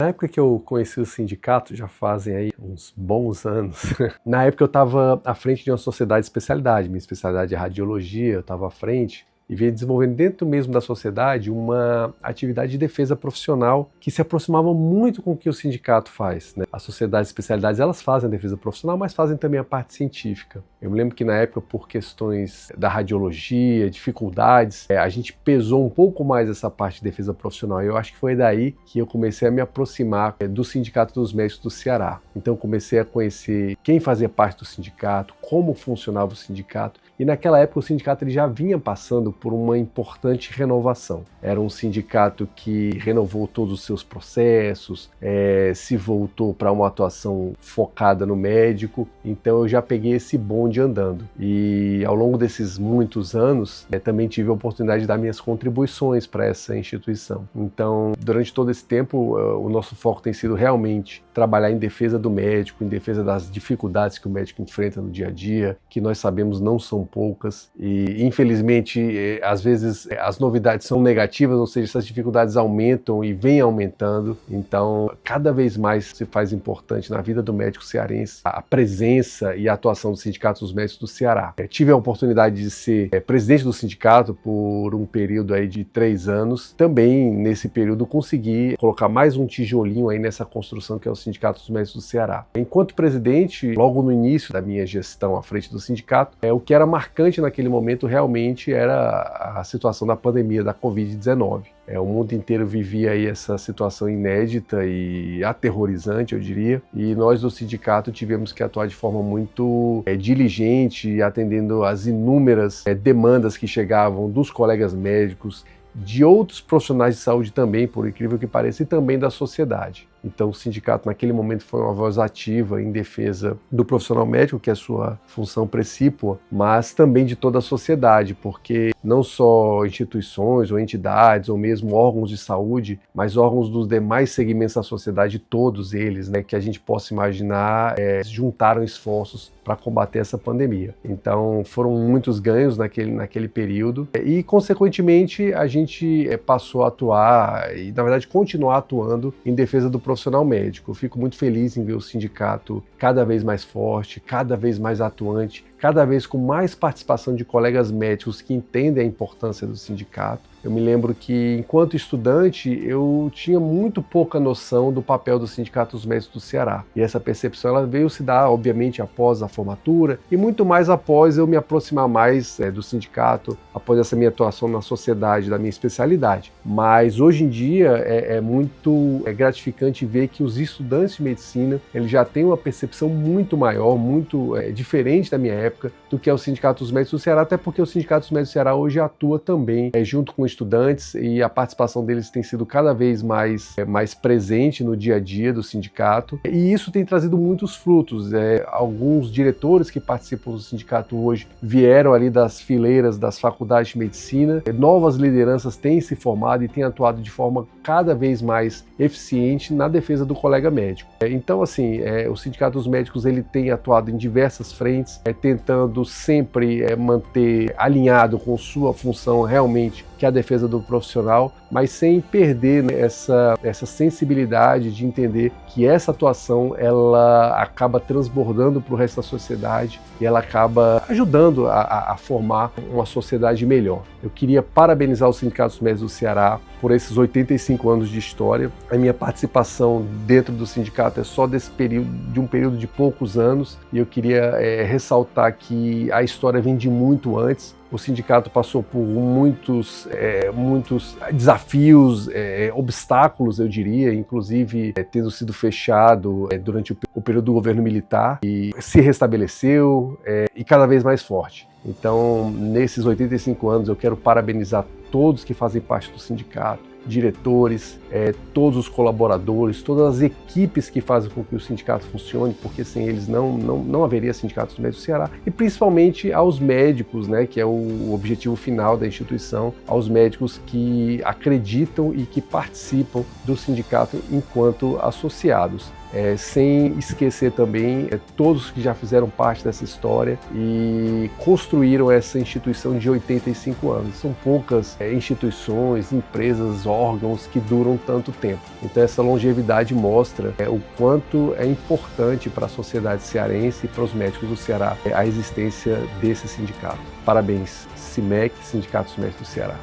Na época que eu conheci o sindicato, já fazem aí uns bons anos, na época eu estava à frente de uma sociedade de especialidade, minha especialidade é radiologia, eu estava à frente e vinha desenvolvendo dentro mesmo da sociedade uma atividade de defesa profissional que se aproximava muito com o que o sindicato faz, né? As sociedades de especialidades, elas fazem a defesa profissional, mas fazem também a parte científica. Eu me lembro que na época, por questões da radiologia, dificuldades, a gente pesou um pouco mais essa parte de defesa profissional. Eu acho que foi daí que eu comecei a me aproximar do Sindicato dos Médicos do Ceará. Então comecei a conhecer quem fazia parte do sindicato, como funcionava o sindicato. E naquela época o sindicato ele já vinha passando por uma importante renovação. Era um sindicato que renovou todos os seus processos, se voltou para uma atuação focada no médico, então eu já peguei esse bonde andando. E ao longo desses muitos anos, também tive a oportunidade de dar minhas contribuições para essa instituição. Então, durante todo esse tempo, o nosso foco tem sido realmente trabalhar em defesa do médico, em defesa das dificuldades que o médico enfrenta no dia a dia, que nós sabemos não são poucas, e infelizmente às vezes as novidades são negativas, ou seja, essas dificuldades aumentam e vêm aumentando. Então cada vez mais se faz importante na vida do médico cearense a presença e a atuação do Sindicato dos Médicos do Ceará. Tive a oportunidade de ser presidente do sindicato por um período aí de 3 anos. Também nesse período consegui colocar mais um tijolinho aí nessa construção que é o Sindicato dos Médicos do Ceará. Enquanto presidente, logo no início da minha gestão à frente do sindicato, o que era marcante naquele momento realmente era a situação da pandemia da Covid-19. O mundo inteiro vivia aí essa situação inédita e aterrorizante, eu diria, e nós do sindicato tivemos que atuar de forma muito diligente, atendendo às inúmeras demandas que chegavam dos colegas médicos, de outros profissionais de saúde também, por incrível que pareça, e também da sociedade. Então o sindicato naquele momento foi uma voz ativa em defesa do profissional médico, que é a sua função precípua, mas também de toda a sociedade, porque não só instituições ou entidades ou mesmo órgãos de saúde, mas órgãos dos demais segmentos da sociedade, todos eles, né, que a gente possa imaginar, juntaram esforços para combater essa pandemia. Então foram muitos ganhos naquele período e consequentemente a gente passou a atuar e na verdade continuar atuando em defesa do profissional médico. Eu fico muito feliz em ver o sindicato cada vez mais forte, cada vez mais atuante, cada vez com mais participação de colegas médicos que entendem a importância do sindicato. Eu me lembro que, enquanto estudante, eu tinha muito pouca noção do papel do Sindicato dos Médicos do Ceará. E essa percepção ela veio se dar, obviamente, após a formatura e muito mais após eu me aproximar mais do sindicato, após essa minha atuação na sociedade, da minha especialidade. Mas, hoje em dia, é muito gratificante ver que os estudantes de medicina eles já têm uma percepção muito maior, muito diferente da minha época, do que é o Sindicato dos Médicos do Ceará, até porque o Sindicato dos Médicos do Ceará hoje atua também junto com estudantes e a participação deles tem sido cada vez mais presente no dia a dia do sindicato e isso tem trazido muitos frutos. Alguns diretores que participam do sindicato hoje vieram ali das fileiras das faculdades de medicina, novas lideranças têm se formado e têm atuado de forma cada vez mais eficiente na defesa do colega médico. Então, assim, o Sindicato dos Médicos ele tem atuado em diversas frentes, tentando sempre manter alinhado com sua função realmente, que é a defesa do profissional, mas sem perder, né, essa sensibilidade de entender que essa atuação ela acaba transbordando para o resto da sociedade e ela acaba ajudando a formar uma sociedade melhor. Eu queria parabenizar o Sindicato dos Médicos do Ceará por esses 85 anos de história. A minha participação dentro do sindicato é só desse período, de um período de poucos anos, e eu queria ressaltar que a história vem de muito antes. O sindicato passou por muitos desafios, obstáculos, eu diria, inclusive tendo sido fechado durante o período do governo militar, e se restabeleceu e cada vez mais forte. Então, nesses 85 anos, eu quero parabenizar todos que fazem parte do sindicato, diretores, todos os colaboradores, todas as equipes que fazem com que o sindicato funcione, porque sem eles não haveria Sindicato dos Médicos do Ceará, e principalmente aos médicos, né, que é o objetivo final da instituição, aos médicos que acreditam e que participam do sindicato enquanto associados. sem esquecer também todos que já fizeram parte dessa história e construíram essa instituição de 85 anos. São poucas instituições, empresas, órgãos que duram tanto tempo. Então essa longevidade mostra o quanto é importante para a sociedade cearense e para os médicos do Ceará a existência desse sindicato. Parabéns, SIMEC, Sindicato dos Médicos do Ceará.